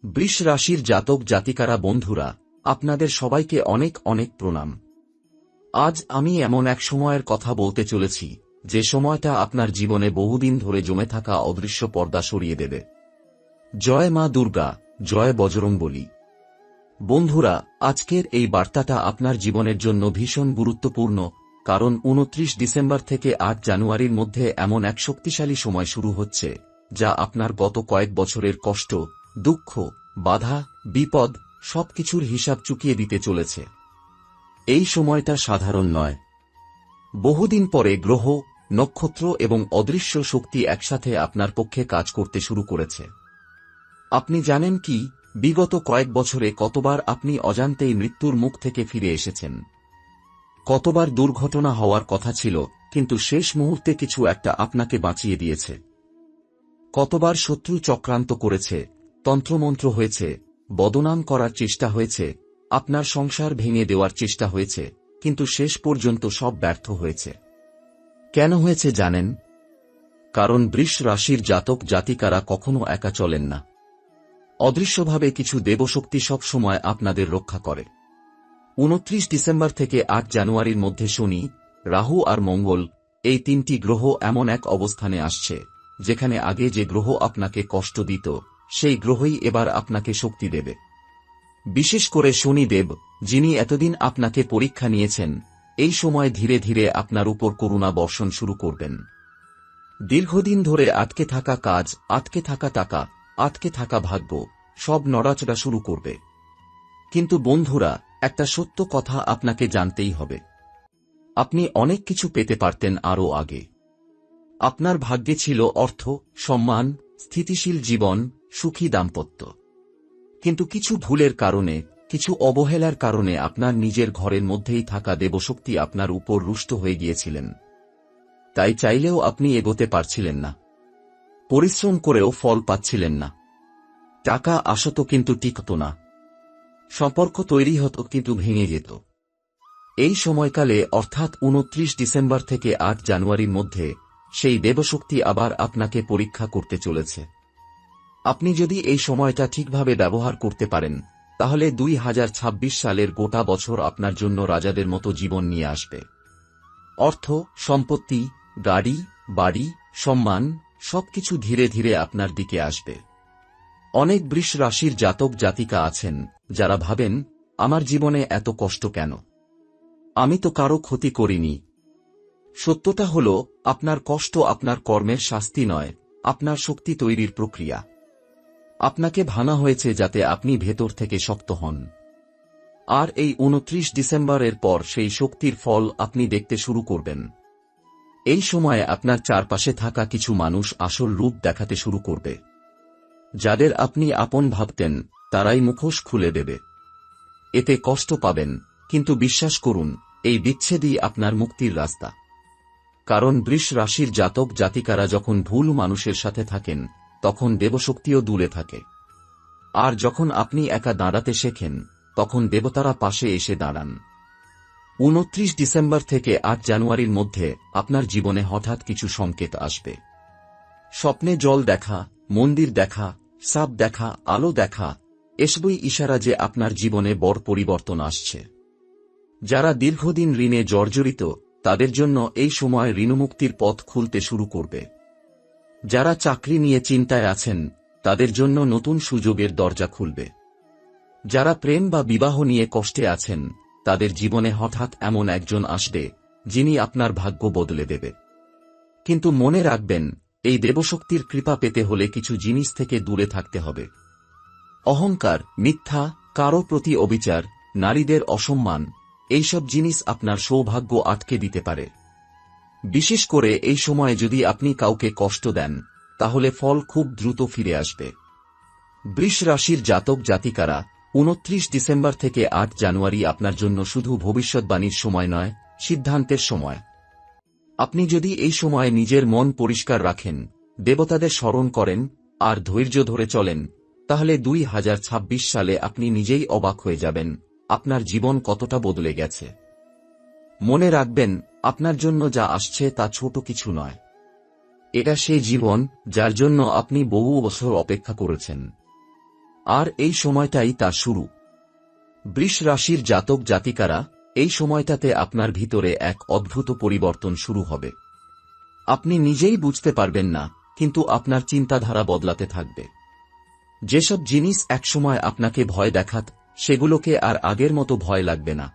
বৃষ রাশির জাতক জাতিকারা বন্ধুরা, আপনাদের সবাইকে অনেক অনেক প্রণাম। আজ আমি এমন এক সময়ের কথা বলতে চলেছি, যে সময়টা আপনার জীবনে বহুদিন ধরে জমে থাকা অদৃশ্য পর্দা সরিয়ে দেবে। জয় মা দুর্গা, জয় বজরংবলী। বন্ধুরা, আজকের এই বার্তাটা আপনার জীবনের জন্য ভীষণ গুরুত্বপূর্ণ, কারণ ২৯ ডিসেম্বর থেকে ৮ জানুয়ারির মধ্যে এমন এক শক্তিশালী সময় শুরু হচ্ছে, যা আপনার গত কয়েক বছরের কষ্ট, দুঃখ, বাধা, বিপদ সবকিছুর হিসাব চুকিয়ে দিতে চলেছে। এই সময়টা সাধারণ নয়। বহুদিন পরে গ্রহ, নক্ষত্র এবং অদৃশ্য শক্তি একসাথে আপনার পক্ষে কাজ করতে শুরু করেছে। আপনি জানেন কি, বিগত কয়েক বছরে কতবার আপনি অজান্তেই মৃত্যুর মুখ থেকে ফিরে এসেছেন? কতবার দুর্ঘটনা হওয়ার কথা ছিল, কিন্তু শেষ মুহূর্তে কিছু একটা আপনাকে বাঁচিয়ে দিয়েছে? কতবার শত্রু চক্রান্ত করেছে, তন্ত্রমন্ত্র হয়েছে, বদনাম করার চেষ্টা হয়েছে, আপনার সংসার ভেঙে দেওয়ার চেষ্টা হয়েছে, কিন্তু শেষ পর্যন্ত সব ব্যর্থ হয়েছে। কেন হয়েছে জানেন? কারণ বৃষ রাশির জাতক জাতিকারা কখনো একা চলেন না। অদৃশ্যভাবে কিছু দেবশক্তি সব সময় আপনাদের রক্ষা করে। ২৯ ডিসেম্বর থেকে ৮ জানুয়ারির মধ্যে শনি, রাহু আর মঙ্গল, এই তিনটি গ্রহ এমন এক অবস্থানে আসছে, যেখানে আগে যে গ্রহ আপনাকে কষ্ট দিত, সেই গ্রহই এবার আপনাকে শক্তি দেবে। বিশেষ করে শনিদেব, যিনি এতদিন আপনাকে পরীক্ষা নিয়েছেন, এই সময় ধীরে ধীরে আপনার উপর করুণা বর্ষণ শুরু করবেন। দীর্ঘদিন ধরে আটকে থাকা কাজ, আটকে থাকা টাকা, আটকে থাকা ভাগ্য সব নড়াচড়া শুরু করবে। কিন্তু বন্ধুরা, একটা সত্য কথা আপনাকে জানতেই হবে। আপনি অনেক কিছু পেতে পারতেন আরও আগে। আপনার ভাগ্যে ছিল অর্থ, সম্মান, স্থিতিশীল জীবন, সুখী দাম্পত্য। কিন্তু কিছু ভুলের কারণে, কিছু অবহেলার কারণে আপনার নিজের ঘরের মধ্যেই থাকা দেবশক্তি আপনার উপর রুষ্ট হয়ে গিয়েছিলেন। তাই চাইলেও আপনি এগোতে পারছিলেন না। পরিশ্রম করেও ফল পাচ্ছিলেন না। টাকা আসত কিন্তু টিকত না। সম্পর্ক তৈরি হতো কিন্তু ভেঙে যেত। এই সময়কালে, অর্থাৎ ২৯ ডিসেম্বর থেকে ৮ জানুয়ারির মধ্যে, সেই দেবশক্তি আবার আপনাকে পরীক্ষা করতে চলেছে। আপনি যদি এই সময়টা ঠিকভাবে ব্যবহার করতে পারেন, তাহলে ২০২৬ সালের গোটা বছর আপনার জন্য রাজাদের মতো জীবন নিয়ে আসবে। অর্থ, সম্পত্তি, গাড়ি, বাড়ি, সম্মান সবকিছু ধীরে ধীরে আপনার দিকে আসবে। অনেক বৃষ রাশির জাতক জাতিকা আছেন, যারা ভাবেন, আমার জীবনে এত কষ্ট কেন? আমি তো কারো ক্ষতি করিনি। সত্যটা হল, আপনার কষ্ট আপনার কর্মের শাস্তি নয়, আপনার শক্তি তৈরির প্রক্রিয়া। আপনাকে ভাঙা হয়েছে যাতে আপনি ভেতর থেকে শক্ত হন। আর এই ২৯ ডিসেম্বরের পর সেই শক্তির ফল আপনি দেখতে শুরু করবেন। এই সময়ে আপনার চারপাশে থাকা কিছু মানুষ আসল রূপ দেখাতে শুরু করবে। যাদের আপনি আপন ভাবতেন, তারাই মুখোশ খুলে দেবে। এতে কষ্ট পাবেন, কিন্তু বিশ্বাস করুন, এই বিচ্ছেদই আপনার মুক্তির রাস্তা। কারণ বৃষ রাশির জাতক জাতিকারা যখন ভুল মানুষের সাথে থাকেন, তখন দেবশক্তিও দূরে থাকে। আর যখন আপনি একা দাঁড়াতে শেখেন, তখন দেবতারা পাশে এসে দাঁড়ান। ২৯ ডিসেম্বর থেকে ৮ জানুয়ারির মধ্যে আপনার জীবনে হঠাৎ কিছু সংকেত আসবে। স্বপ্নে জল দেখা, মন্দির দেখা, সাপ দেখা, আলো দেখা, এসবই ইশারা যে আপনার জীবনে বড় পরিবর্তন আসছে। যারা দীর্ঘদিন ঋণে জর্জরিত, তাদের জন্য এই সময় ঋণমুক্তির পথ খুলতে শুরু করবে। যারা চাকরি নিয়ে চিন্তায় আছেন, তাদের জন্য নতুন সুযোগের দরজা খুলবে। যারা প্রেম বা বিবাহ নিয়ে কষ্টে আছেন, তাদের জীবনে হঠাৎ এমন একজন আসবে, যিনি আপনার ভাগ্য বদলে দেবে। কিন্তু মনে রাখবেন, এই দেবশক্তির কৃপা পেতে হলে কিছু জিনিস থেকে দূরে থাকতে হবে। অহংকার, মিথ্যা, কারো প্রতি অবিচার, নারীদের অসম্মান, এইসব জিনিস আপনার সৌভাগ্য আটকে দিতে পারে। বিশেষ করে এই সময়ে যদি আপনি কাউকে কষ্ট দেন, তাহলে ফল খুব দ্রুত ফিরে আসবে। বৃষ রাশির জাতক জাতিকারা, ২৯ ডিসেম্বর থেকে ৮ জানুয়ারি আপনার জন্য শুধু ভবিষ্যৎবাণীর সময় নয়, সিদ্ধান্তের সময়। আপনি যদি এই সময়ে নিজের মন পরিষ্কার রাখেন, দেবতাদের স্মরণ করেন, আর ধৈর্য ধরে চলেন, তাহলে ২০২৬ সালে আপনি নিজেই অবাক হয়ে যাবেন, আপনার জীবন কতটা বদলে গেছে। মনে রাখবেন, আপনার জন্য যা আসছে তা ছোট কিছু নয়। এটা সেই জীবন, যার জন্য আপনি বহু বছর অপেক্ষা করেছেন। আর এই সময়টাই তার শুরু। বৃষ রাশির জাতক জাতিকারা, এই সময়টাতে আপনার ভিতরে এক অদ্ভুত পরিবর্তন শুরু হবে। আপনি নিজেই বুঝতে পারবেন না, কিন্তু আপনার চিন্তাধারা বদলাতে থাকবে। যেসব জিনিস একসময় আপনাকে ভয় দেখাত, সেগুলোকে আর আগের মতো ভয় লাগবে না।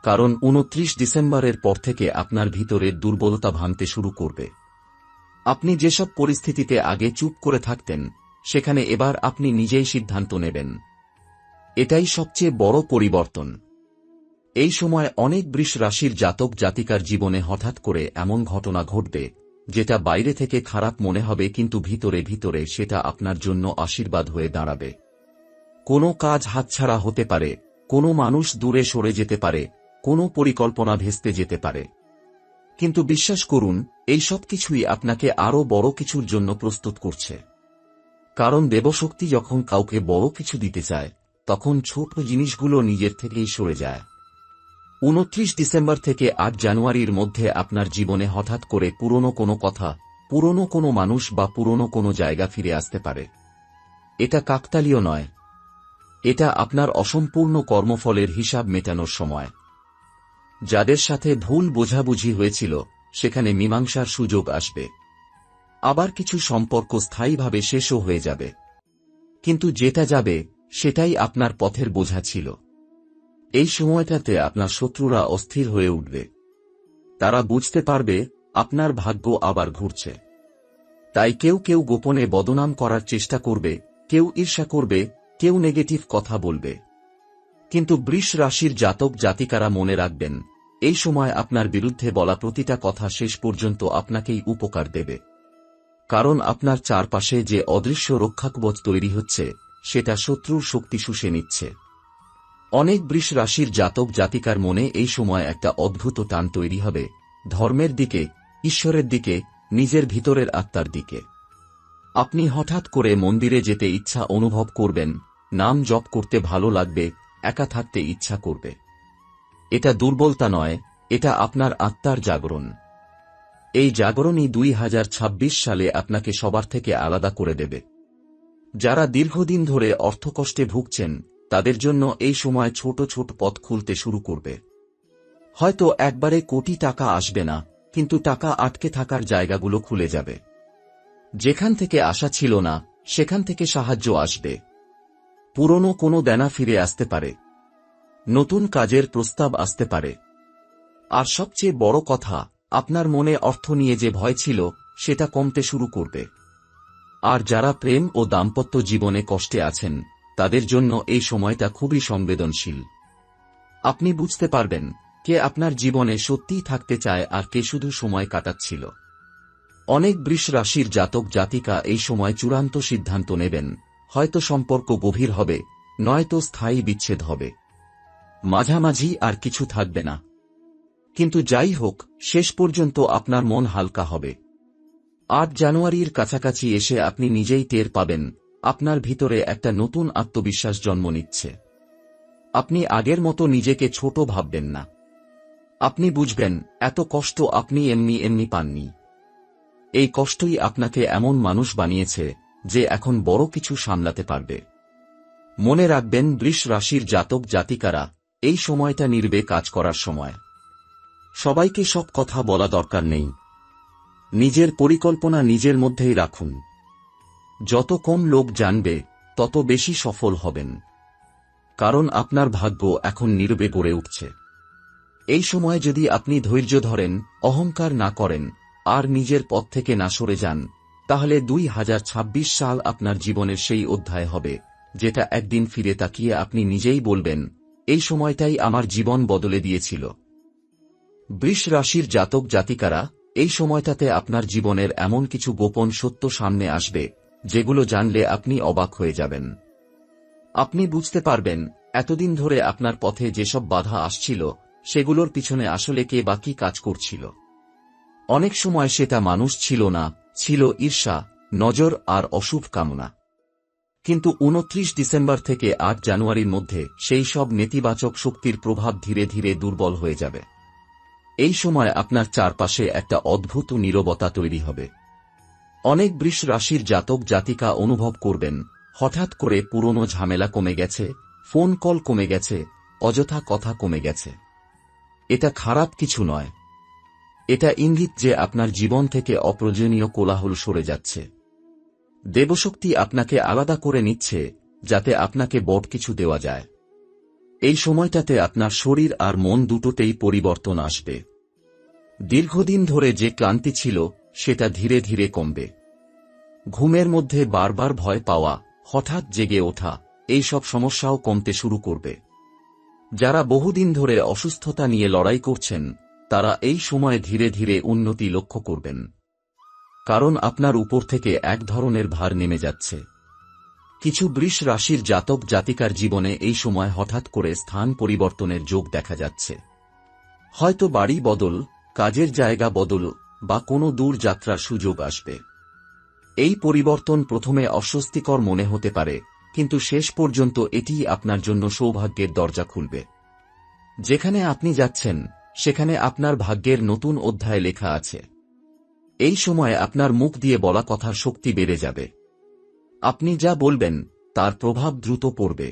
কারণ 29 ডিসেম্বরের পর থেকে আপনার ভিতরের দুর্বলতা ভাঙতে শুরু করবে। আপনি যেসব পরিস্থিতিতে আগে চুপ করে থাকতেন, সেখানে এবার আপনি নিজেই সিদ্ধান্ত নেবেন। এটাই সবচেয়ে বড় পরিবর্তন। এই সময় অনেক বৃষ রাশির জাতক জাতিকার জীবনে হঠাৎ করে এমন ঘটনা ঘটবে, যেটা বাইরে থেকে খারাপ মনে হবে, কিন্তু ভিতরে ভিতরে সেটা আপনার জন্য আশীর্বাদ হয়ে দাঁড়াবে। কোনো কাজ হাতছাড়া হতে পারে, কোনো মানুষ দূরে সরে যেতে পারে, কোনো পরিকল্পনা ভেস্তে যেতে পারে। কিন্তু বিশ্বাস করুন, এই সব কিছুই আপনাকে আরও বড় কিছুর জন্য প্রস্তুত করছে। কারণ দেবশক্তি যখন কাউকে বড় কিছু দিতে চায়, তখন ছোট জিনিসগুলো নিজের থেকেই সরে যায়। 29 ডিসেম্বর থেকে 8 জানুয়ারির মধ্যে আপনার জীবনে হঠাৎ করে পুরনো কোনো কথা, পুরনো কোনো মানুষ বা পুরনো কোনো জায়গা ফিরে আসতে পারে। এটা কাকতালীয় নয়। এটা আপনার অসম্পূর্ণ কর্মফলের হিসাব মেটানোর সময়। যাদের সাথে ভুল বোঝাবুঝি হয়েছিল, সেখানে মীমাংসার সুযোগ আসবে। আবার কিছু সম্পর্ক স্থায়ীভাবে শেষও হয়ে যাবে। কিন্তু যেটা যাবে, সেটাই আপনার পথের বোঝা ছিল। এই সময়টাতে আপনার শত্রুরা অস্থির হয়ে উঠবে। তারা বুঝতে পারবে আপনার ভাগ্য আবার ঘুরছে। তাই কেউ কেউ গোপনে বদনাম করার চেষ্টা করবে, কেউ ঈর্ষা করবে, কেউ নেগেটিভ কথা বলবে। কিন্তু বৃষ রাশির জাতক জাতিকারা মনে রাখবেন, এই সময় আপনার বিরুদ্ধে বলা প্রতিটা কথা শেষ পর্যন্ত আপনাকেই উপকার দেবে। কারণ আপনার চারপাশে যে অদৃশ্য রক্ষাকবচ তৈরি হচ্ছে, সেটা শত্রুর শক্তি শুষে নিচ্ছে। অনেক বৃষ রাশির জাতক জাতিকার মনে এই সময় একটা অদ্ভুত টান তৈরি হবে, ধর্মের দিকে, ঈশ্বরের দিকে, নিজের ভিতরের আত্মার দিকে। আপনি হঠাৎ করে মন্দিরে যেতে ইচ্ছা অনুভব করবেন, নাম জপ করতে ভালো লাগবে, একা থাকতে ইচ্ছা করবে। এটা দুর্বলতা নয়, এটা আপনার আত্মার জাগরণ। এই জাগরণই 2026 সালে আপনাকে সবার থেকে আলাদা করে দেবে। যারা দীর্ঘদিন ধরে অর্থকষ্টে ভুগছেন, তাদের জন্য এই সময় ছোট ছোট পথ খুলতে শুরু করবে। হয়তো একবারে কোটি টাকা আসবে না, কিন্তু টাকা আটকে থাকার জায়গাগুলো খুলে যাবে। যেখান থেকে আশা ছিল না, সেখান থেকে সাহায্য আসবে। পুরনো কোনো দেনা ফিরে আসতে পারে। নতুন কাজের প্রস্তাব আসতে পারে। আর সবচেয়ে বড় কথা, আপনার মনে অর্থ নিয়ে যে ভয় ছিল, সেটা কমতে শুরু করবে। আর যারা প্রেম ও দাম্পত্য জীবনে কষ্টে আছেন, তাদের জন্য এই সময়টা খুবই সংবেদনশীল। আপনি বুঝতে পারবেন, কে আপনার জীবনে সত্যিই থাকতে চায় আর কে শুধু সময় কাটাচ্ছিল। অনেক বৃষ রাশির জাতক জাতিকা এই সময় চূড়ান্ত সিদ্ধান্ত নেবেন, হয়তো সম্পর্ক গভীর হবে, নয়তো স্থায়ী বিচ্ছেদ হবে। মাঝামাঝি আর কিছু থাকবে না। কিন্তু যাই হোক, শেষ পর্যন্ত আপনার মন হালকা হবে। 8 জানুয়ারির কাছাকাছি এসে আপনি নিজেই টের পাবেন, আপনার ভিতরে একটা নতুন আত্মবিশ্বাস জন্ম নিচ্ছে। আপনি আগের মতো নিজেকে ছোট ভাববেন না। আপনি বুঝবেন, এত কষ্ট আপনি এমনি এমনি পাননি। এই কষ্টই আপনাকে এমন মানুষ বানিয়েছে, যে এখন বড় কিছু সামলাতে পারবে। মনে রাখবেন, বৃষ রাশির জাতক জাতিকারা, এই সময়টা নীরবে কাজ করার সময়। সবাইকে সব কথা বলা দরকার নেই। নিজের পরিকল্পনা নিজের মধ্যেই রাখুন। যত কম লোক জানবে, তত বেশি সফল হবেন। কারণ আপনার ভাগ্য এখন নীরবে গড়ে উঠছে। এই সময় যদি আপনি ধৈর্য ধরেন, অহংকার না করেন, আর নিজের পথ থেকে না সরে যান, তাহলে 2026 সাল আপনার জীবনের সেই অধ্যায় হবে, যেটা একদিন ফিরে তাকিয়ে আপনি নিজেই বলবেন, এই সময়টাই আমার জীবন বদলে দিয়েছিল। বৃষ রাশির জাতক জাতিকারা, এই সময়টাতে আপনার জীবনের এমন কিছু গোপন সত্য সামনে আসবে, যেগুলো জানলে আপনি অবাক হয়ে যাবেন। আপনি বুঝতে পারবেন, এতদিন ধরে আপনার পথে যেসব বাধা আসছিল, সেগুলোর পিছনে আসলে কে বা কি কাজ করছিল। অনেক সময় সেটা মানুষ ছিল না, ছিল ঈর্ষা, নজর আর অশুভ কামনা। কিন্তু 29 ডিসেম্বর থেকে 8 জানুয়ারির মধ্যে সেই সব নেতিবাচক শক্তির প্রভাব ধীরে ধীরে দুর্বল হয়ে যাবে। এই সময় আপনার চারপাশে একটা অদ্ভুত নীরবতা তৈরি হবে। অনেক বৃষ রাশির জাতক জাতিকা অনুভব করবেন, হঠাৎ করে পুরনো ঝামেলা কমে গেছে, ফোন কল কমে গেছে, অযথা কথা কমে গেছে। এটা খারাপ কিছু নয়। এটা ইঙ্গিত যে আপনার জীবন থেকে অপ্রয়োজনীয় কোলাহল সরে যাচ্ছে। দেবশক্তি আপনাকে আলাদা করে নিচ্ছে, যাতে আপনাকে বড় কিছু দেওয়া যায়। এই সময়টাতে আপনার শরীর আর মন দুটোতেই পরিবর্তন আসবে। দীর্ঘদিন ধরে যে ক্লান্তি ছিল সেটা ধীরে ধীরে কমবে। ঘুমের মধ্যে বারবার ভয় পাওয়া, হঠাৎ জেগে ওঠা, এই সব সমস্যাও কমতে শুরু করবে। যারা বহুদিন ধরে অসুস্থতা নিয়ে লড়াই করছেন, তারা এই সময়ে ধীরে ধীরে উন্নতি লক্ষ্য করবেন। কারণ আপনার উপর থেকে এক ধরনের ভার নেমে যাচ্ছে। কিছু বৃষ রাশির জাতক জাতিকার জীবনে এই সময় হঠাৎ করে স্থান পরিবর্তনের যোগ দেখা যাচ্ছে। হয়তো বাড়ি বদল, কাজের জায়গা বদল বা কোনো দূর যাত্রার সুযোগ আসবে। এই পরিবর্তন প্রথমে অস্বস্তিকর মনে হতে পারে, কিন্তু শেষ পর্যন্ত এটিই আপনার জন্য সৌভাগ্যের দরজা খুলবে। যেখানে আপনি যাচ্ছেন সেখানে আপনার ভাগ্যের নতুন অধ্যায় লেখা আছে। এই সময় আপনার মুখ দিয়ে বলা কথার শক্তি বেড়ে যাবে। আপনি যা বলবেন তার প্রভাব দ্রুত পড়বে।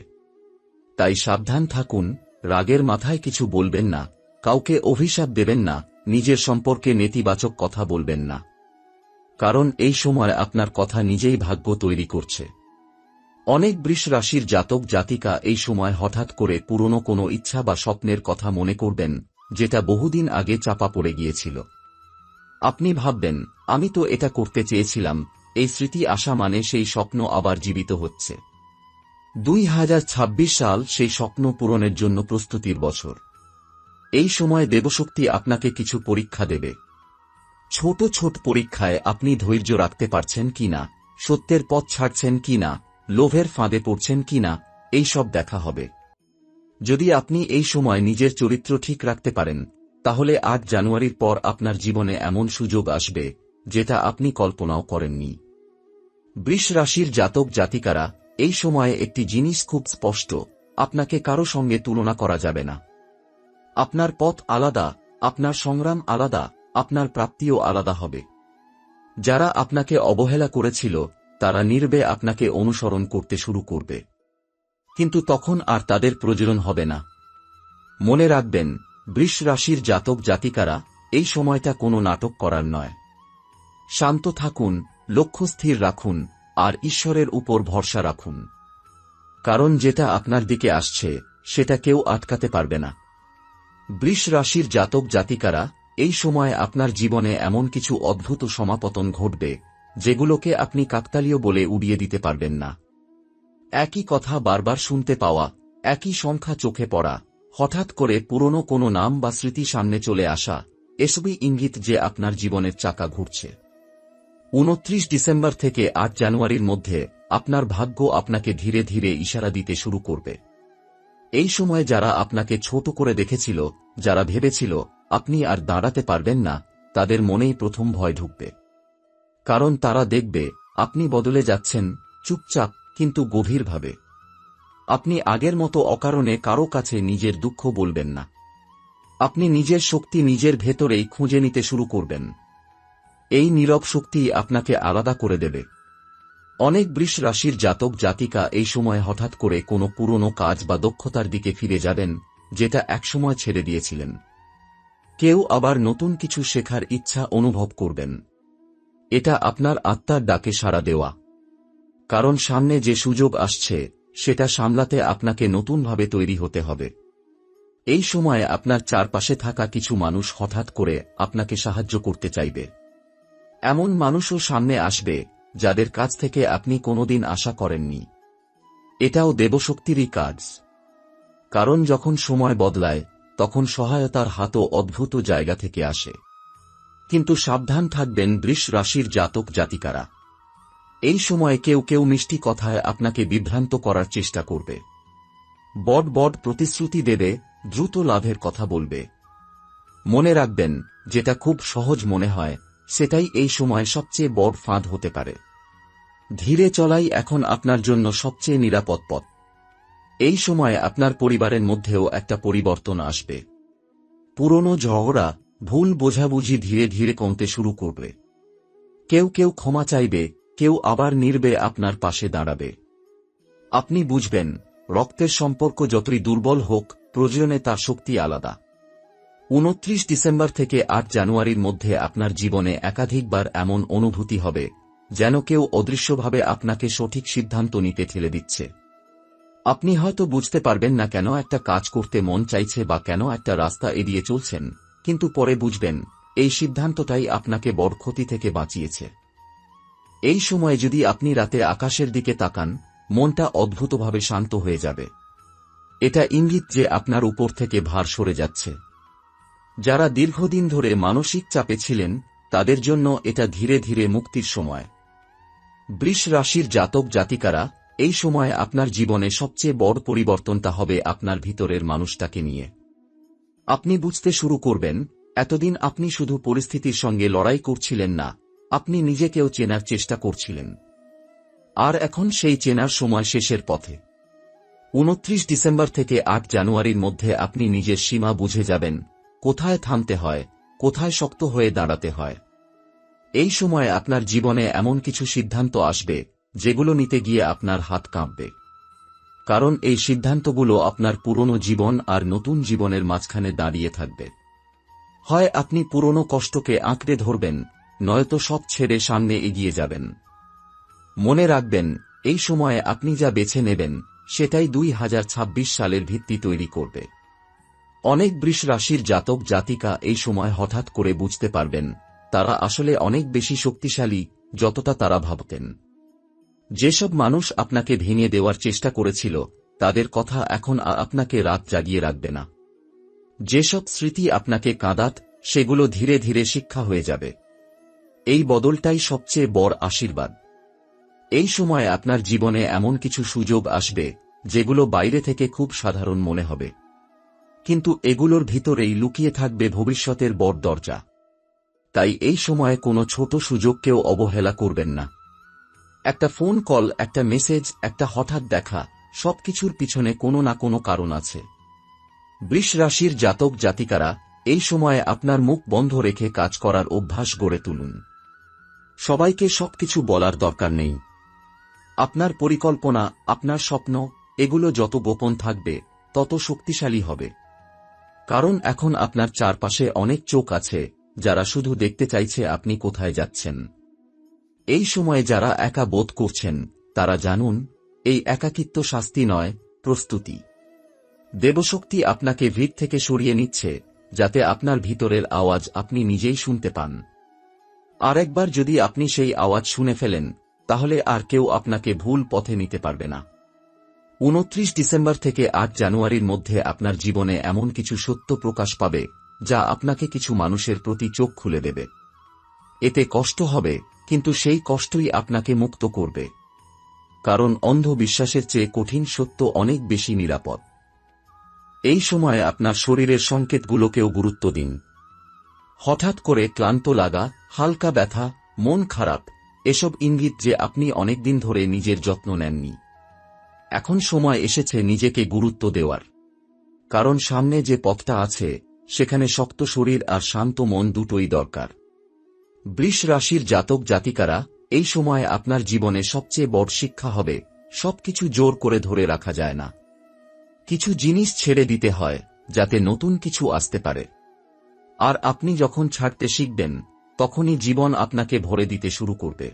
তাই সাবধান থাকুন, রাগের মাথায় কিছু বলবেন না, কাউকে অভিশাপ দেবেন না, নিজের সম্পর্কে নেতিবাচক কথা বলবেন না। কারণ এই সময় আপনার কথা নিজেই ভাগ্য তৈরি করছে। অনেক বৃষ রাশির জাতক জাতিকা এই সময় হঠাৎ করে পুরনো কোনো ইচ্ছা বা স্বপ্নের কথা মনে করবেন, যেটা বহুদিন আগে চাপা পড়ে গিয়েছিল। আপনি ভাববেন, আমি তো এটা করতে চেয়েছিলাম। এই স্মৃতি আসা মানে সেই স্বপ্ন আবার জীবিত হচ্ছে। 2026 সাল সেই স্বপ্ন পূরণের জন্য প্রস্তুতির বছর। এই সময় দেবশক্তি আপনাকে কিছু পরীক্ষা দেবে। ছোট ছোট পরীক্ষায় আপনি ধৈর্য রাখতে পারছেন কিনা, সত্যের পথ ছাড়ছেন কিনা, লোভের ফাঁদে পড়ছেন কিনা, এই সব দেখা হবে। যদি আপনি এই সময় নিজের চরিত্র ঠিক রাখতে পারেন, তাহলে 8 জানুয়ারির পর আপনার জীবনে এমন সুযোগ আসবে যেটা আপনি কল্পনাও করেননি। বৃষ রাশির জাতক জাতিকারা, এই সময়ে একটি জিনিস খুব স্পষ্ট, আপনাকে কারো সঙ্গে তুলনা করা যাবে না। আপনার পথ আলাদা, আপনার সংগ্রাম আলাদা, আপনার প্রাপ্তিও আলাদা হবে। যারা আপনাকে অবহেলা করেছিল তারা নীরবে আপনাকে অনুসরণ করতে শুরু করবে। কিন্তু তখন আর তাদের প্রয়োজন হবে না। মনে রাখবেন, বৃষ রাশির জাতক জাতিকারা, এই সময়টা কোনো নাটক করার নয়। শান্ত থাকুন, লক্ষ্য স্থির রাখুন, আর ঈশ্বরের উপর ভরসা রাখুন। কারণ যেটা আপনার দিকে আসছে সেটা কেউ আটকাতে পারবে না। বৃষ রাশির জাতক জাতিকারা, এই সময় আপনার জীবনে এমন কিছু অদ্ভুত সমাপতন ঘটবে যেগুলোকে আপনি কাকতালীয় বলে উড়িয়ে দিতে পারবেন না। একই কথা বারবার শুনতে পাওয়া, একই সংখ্যা চোখে পড়া, হঠাৎ করে পুরনো কোনো নাম বা স্মৃতি সামনে চলে আসা, এসবই ইঙ্গিত যে আপনার জীবনের চাকা ঘুরছে। 29 ডিসেম্বর থেকে 8 জানুয়ারির মধ্যে আপনার ভাগ্য আপনাকে ধীরে ধীরে ইশারা দিতে শুরু করবে। এই সময় যারা আপনাকে ছোট করে দেখেছিল, যারা ভেবেছিল আপনি আর দাঁড়াতে পারবেন না, তাদের মনেই প্রথম ভয় ঢুকবে। কারণ তারা দেখবে আপনি বদলে যাচ্ছেন, চুপচাপ কিন্তু গভীরভাবে। আপনি আগের মতো অকারণে কারো কাছে নিজের দুঃখ বলবেন না। আপনি নিজের শক্তি নিজের ভেতরেই খুঁজে নিতে শুরু করবেন। এই নীরব শক্তি আপনাকে আলাদা করে দেবে। অনেক বৃষ রাশির জাতক জাতিকা এই সময় হঠাৎ করে কোনো পুরনো কাজ বা দক্ষতার দিকে ফিরে যাবেন, যেটা একসময় ছেড়ে দিয়েছিলেন। কেউ আবার নতুন কিছু শেখার ইচ্ছা অনুভব করবেন। এটা আপনার আত্মার ডাকে সাড়া দেওয়া। কারণ সামনে যে সুযোগ আসছে সেটা সামলাতে আপনাকে নতুনভাবে তৈরি হতে হবে। এই সময়ে আপনার চারপাশে থাকা কিছু মানুষ হঠাৎ করে আপনাকে সাহায্য করতে চাইবে। এমন মানুষও সামনে আসবে যাদের কাছ থেকে আপনি কোনোদিন আশা করেননি। এটাও দেবশক্তিরই কাজ। কারণ যখন সময় বদলায় তখন সহায়তার হাতও অদ্ভুত জায়গা থেকে আসে। কিন্তু সাবধান থাকবেন বৃষ রাশির জাতক জাতিকারা। এই সময়ে কেউ কেউ মিষ্টি কথায় আপনাকে বিভ্রান্ত করার চেষ্টা করবে। বড় বড় প্রতিশ্রুতি দেবে, দ্রুত লাভের কথা বলবে। মনে রাখবেন, যেটা খুব সহজ মনে হয় সেটাই এই সময় সবচেয়ে বড় ফাঁদ হতে পারে। ধীরে চলাই এখন আপনার জন্য সবচেয়ে নিরাপদ পথ। এই সময় আপনার পরিবারের মধ্যেও একটা পরিবর্তন আসবে। পুরনো ঝগড়া, ভুল বোঝাবুঝি ধীরে ধীরে কমতে শুরু করবে। কেউ কেউ ক্ষমা চাইবে, কেউ আবার নীরবে আপনার পাশে দাঁড়াবে। আপনি বুঝবেন, রক্তের সম্পর্ক যতই দুর্বল হোক, প্রয়োজনে তার শক্তি আলাদা। 29 ডিসেম্বর থেকে 8 জানুয়ারির মধ্যে আপনার জীবনে একাধিকবার এমন অনুভূতি হবে, যেন কেউ অদৃশ্যভাবে আপনাকে সঠিক সিদ্ধান্ত নিতে ঠেলে দিচ্ছে। আপনি হয়তো বুঝতে পারবেন না কেন একটা কাজ করতে মন চাইছে বা কেন একটা রাস্তা এড়িয়ে চলছেন, কিন্তু পরে বুঝবেন, এই সিদ্ধান্তটাই আপনাকে বড় ক্ষতি থেকে বাঁচিয়েছে। এই সময়ে যদি আপনি রাতে আকাশের দিকে তাকান, মনটা অদ্ভুতভাবে শান্ত হয়ে যাবে। এটা ইঙ্গিত যে আপনার উপর থেকে ভার সরে যাচ্ছে। যারা দীর্ঘদিন ধরে মানসিক চাপে ছিলেন, তাদের জন্য এটা ধীরে ধীরে মুক্তির সময়। বৃষ রাশির জাতক জাতিকারা, এই সময় আপনার জীবনে সবচেয়ে বড় পরিবর্তনটা হবে আপনার ভিতরের মানুষটাকে নিয়ে। আপনি বুঝতে শুরু করবেন, এতদিন আপনি শুধু পরিস্থিতির সঙ্গে লড়াই করছিলেন না, আপনি নিজেকেও চেনার চেষ্টা করছিলেন। আর এখন সেই চেনার সময় শেষের পথে। 29 ডিসেম্বর থেকে 8 জানুয়ারির মধ্যে আপনি নিজের সীমা বুঝে যাবেন, কোথায় থামতে হয়, কোথায় শক্ত হয়ে দাঁড়াতে হয়। এই সময়ে আপনার জীবনে এমন কিছু সিদ্ধান্ত আসবে, যেগুলো নিতে গিয়ে আপনার হাত কাঁপবে। কারণ এই সিদ্ধান্তগুলো আপনার পুরনো জীবন আর নতুন জীবনের মাঝখানে দাঁড়িয়ে থাকবে। হয় আপনি পুরনো কষ্টকে আঁকড়ে ধরবেন, নয়তো সব ছেড়ে সামনে এগিয়ে যাবেন। মনে রাখবেন, এই সময়ে আপনি যা বেছে নেবেন, সেটাই 2026 সালের ভিত্তি তৈরি করবে। অনেক বৃষ রাশির জাতক জাতিকা এই সময় হঠাৎ করে বুঝতে পারবেন, তারা আসলে অনেক বেশি শক্তিশালী, যতটা তারা ভাবতেন। যেসব মানুষ আপনাকে ভেঙে দেওয়ার চেষ্টা করেছিল, তাদের কথা এখন আপনাকে রাত জাগিয়ে রাখবে না। যেসব স্মৃতি আপনাকে কাঁদাত, সেগুলো ধীরে ধীরে শিক্ষা হয়ে যাবে। এই বদলটাই সবচেয়ে বড় আশীর্বাদ। এই সময় আপনার জীবনে এমন কিছু সুযোগ আসবে, যেগুলো বাইরে থেকে খুব সাধারণ মনে হবে, কিন্তু এগুলোর ভিতরেই লুকিয়ে থাকবে ভবিষ্যতের বড় দরজা। তাই এই সময়ে কোনো ছোট সুযোগকেও অবহেলা করবেন না। একটা ফোন কল, একটা মেসেজ, একটা হঠাৎ দেখা, সবকিছুর পিছনে কোনো না কোনো কারণ আছে। বৃষ রাশির জাতক জাতিকারা, এই সময়ে আপনার মুখ বন্ধ রেখে কাজ করার অভ্যাস গড়ে তুলুন। সবাইকে সবকিছু বলার দরকার নেই। আপনার পরিকল্পনা, আপনার স্বপ্ন, এগুলো যত গোপন থাকবে, তত শক্তিশালী হবে। কারণ এখন আপনার চারপাশে অনেক চোখ আছে, যারা শুধু দেখতে চাইছে আপনি কোথায় যাচ্ছেন। এই সময়ে যারা একা বোধ করছেন, তারা জানুন, এই একাকিত্ব শাস্তি নয়, প্রস্তুতি। দেবশক্তি আপনাকে ভিড় থেকে সরিয়ে নিচ্ছে, যাতে আপনার ভিতরের আওয়াজ আপনি নিজেই শুনতে পান। আর একবার যদি আপনি সেই আওয়াজ শুনে ফেলেন, তাহলে আর কেউ আপনাকে ভুল পথে নিতে পারবে না। 29 ডিসেম্বর থেকে 8 জানুয়ারির মধ্যে আপনার জীবনে এমন কিছু সত্য প্রকাশ পাবে, যা আপনাকে কিছু মানুষের প্রতি চোখ খুলে দেবে। এতে কষ্ট হবে, কিন্তু সেই কষ্টই আপনাকে মুক্ত করবে। কারণ অন্ধ বিশ্বাসের চেয়ে কঠিন সত্য অনেক বেশি নিরাপদ। এই সময়ে আপনার শরীরের সংকেতগুলোকেও গুরুত্ব দিন। হঠাৎ করে ক্লান্ত লাগা, হালকা ব্যথা, মন খারাপ, এসব ইঙ্গিত যে আপনি অনেকদিন ধরে নিজের যত্ন নেননি। এখন সময় এসেছে নিজেকে গুরুত্ব দেওয়ার। কারণ সামনে যে পথটা আছে, সেখানে শক্ত শরীর আর শান্ত মন দুটোই দরকার। বৃষ রাশির জাতক জাতিকারা, এই সময়ে আপনার জীবনে সবচেয়ে বড় শিক্ষা হবে, সবকিছু জোর করে ধরে রাখা যায় না। কিছু জিনিস ছেড়ে দিতে হয়, যাতে নতুন কিছু আসতে পারে। আর আপনি যখন ছাড়তে শিখবেন, তখনই জীবন আপনাকে ভরে দিতে শুরু করবে।